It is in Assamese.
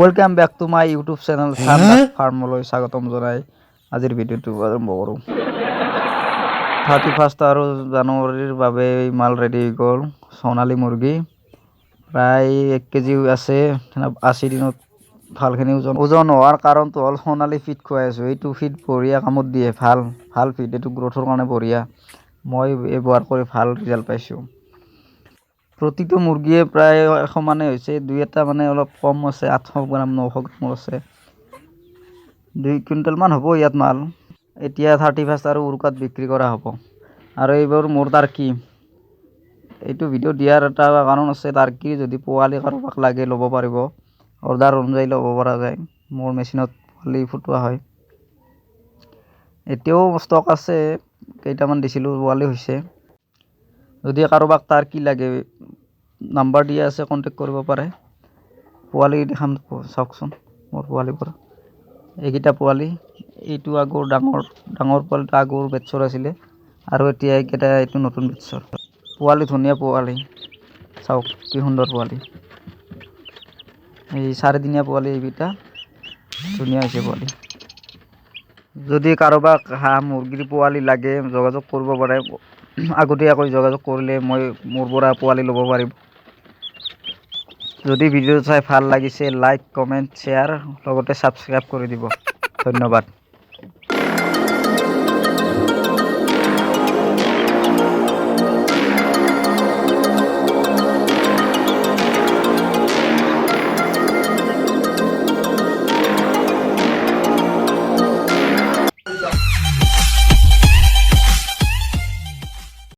Welcome back to my YouTube channel Chandas ফাৰ্মলৈ স্বাগতম জনাই আজিৰ ভিডিঅ'টো আৰম্ভ কৰোঁ। 31 জানুৱাৰীৰ বাবে মাল ৰেডি হৈ গ'ল। সোণালী মুৰ্গী প্ৰায় 1 কেজি আছে। 80 দিনত ভালখিনি ওজন হোৱাৰ কাৰণটো হ'ল সোণালী ফিড খুৱাই আছোঁ। এইটো ফিড বঢ়িয়া কামত দিয়ে, ভাল ফিড, এইটো গ্ৰোথৰ কাৰণে বঢ়িয়া। মই ব্যৱহাৰ কৰি ভাল ৰিজাল্ট পাইছোঁ। প্ৰতিটো মুৰ্গীয়ে প্ৰায় সমানে হৈছে, দুই এটা মানে অলপ কম আছে, 800 গ্ৰাম 900 গ্ৰাম আছে। 2 কুইণ্টেলমান হ'ব ইয়াত মাল। এতিয়া 31 আৰু উৰুকাত বিক্ৰী কৰা হ'ব। আৰু এইবোৰ মোৰ টাৰ্কি। এইটো ভিডিঅ' দিয়াৰ এটা কাৰণ আছে, টাৰ্কি যদি পোৱালি কাৰোবাক লাগে ল'ব পাৰিব, অৰ্ডাৰ অনুযায়ী ল'ব পৰা যায়। মোৰ মেচিনত পোৱালি ফুটোৱা হয়। এতিয়াও ষ্টক আছে, কেইটামান দিছিলোঁ, পোৱালি হৈছে। যদি কাৰোবাক টাৰ্কি লাগে নাম্বাৰ দিয়া আছে, কণ্টেক্ট কৰিব পাৰে। পোৱালি দেখাম চাওকচোন মোৰ পোৱালিবোৰ। এইকেইটা পোৱালি, এইটো আগৰ ডাঙৰ পোৱালিটো আগৰ বেটছৰ আছিলে, আৰু এতিয়া এইকেইটা এইটো নতুন বেটছৰ পোৱালি। ধুনীয়া পোৱালি, চাওক কি সুন্দৰ পোৱালি। এই 4 দিনীয়া পোৱালি, এইকেইটা ধুনীয়া হৈছে পোৱালি। যদি কাৰোবাক হাঁহ মুৰ্গীৰ পোৱালি লাগে যোগাযোগ কৰিব পাৰে। আগতীয়াকৈ যোগাযোগ কৰিলে মই মোৰ পৰা পোৱালি ল'ব পাৰিম। যদি ভিডিঅ' চাই ভাল লাগিছে লাইক, কমেণ্ট, শ্বেয়াৰ লগতে ছাবস্ক্ৰাইব কৰি দিব। ধন্যবাদ।